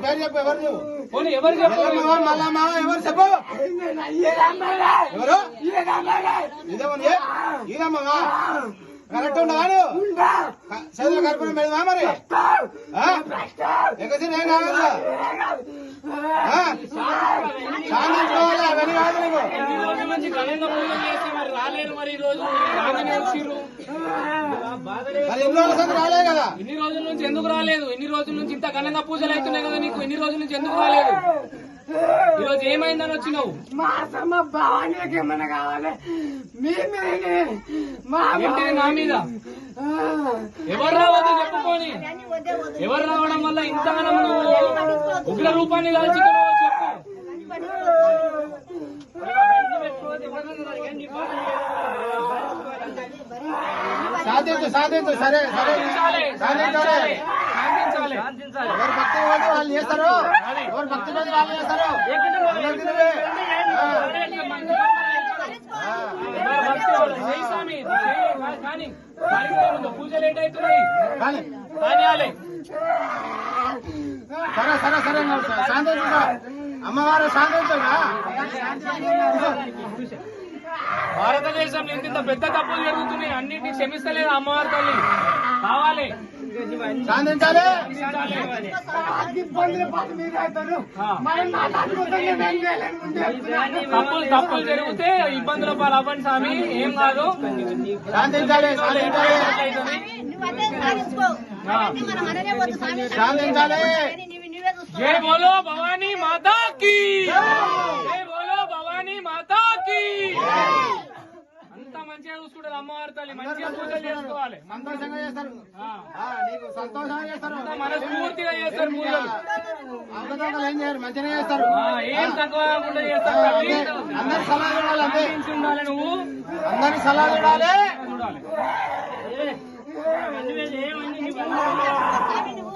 పేరు చెప్పు ఎవరు నువ్వు ఎవరు చెప్పు మళ్ళా ఎవరు చెప్పు ఎవరు ఇదమ్మా కరెక్ట్ ఉండవా చదువు కర్పూరం పెడదా మరి ఎక్కడి ఏం కావాలా శాంతించుకోవాలి అవన్నీ కాదు నీకు మరి ఎన్ని రోజుల సంది రాలేదు కదా ఇన్ని రోజుల నుంచి ఎందుకు రాలేదు ఇన్ని రోజుల నుంచి ఇంత ఘనంగా పూజలు అవుతున్నాయి కదా నీకు ఇన్ని రోజుల నుంచి ఎందుకు రాలేదు ఈ రోజు ఏమైందని వచ్చినావు మా భావానికి ఏమన్నా కావాలి ఏంటిది నా మీద ఎవరు రావద్దు చెప్పుకొని ఎవరు రావడం వల్ల ఇంతగానం నువ్వు ఉగ్ర రూపాన్ని దాల్చి సాధించు సాధించు సరే సరే సాధించాలి ఎవరు భక్తి వాళ్ళు చేస్తారు ఎవరు భక్తి వాళ్ళు చేస్తారు పూజ లేట్ అవుతున్నాయి సరే సరే సరే శాంతించు అమ్మవారు శాంతించుగా భారతదేశంలో ఇంత పెద్ద తప్పులు జరుగుతున్నాయి అన్నింటినీ క్షమిస్తలేదు అమ్మవారి తల్లి కావాలి శాంతించాలి తప్పులు జరిగితే ఇబ్బందుల పాలు అవ్వండి స్వామి ఏం కాదు శాంతించాలి శాంతించాలి జై బోలో భవానీ మాతా కీ జై బోలో భవానీ మాతా కీ అంతా మంచిగా చూసుకుంటారు అమ్మవారి తల్లి మంచిగా పూజలు చేసుకోవాలి సంతోషంగా చేస్తారు నీకు సంతోషంగా చేస్తారు మనస్ఫూర్తిగా చేస్తారు పూజలు అవకాశాలు ఏం చేయరు మంచిగా చేస్తారు ఏం తక్కువ కాకుండా చేస్తారు అందరి సలహా చూడాలి అంతే ఉండాలి నువ్వు అందరి సలహా చూడాలి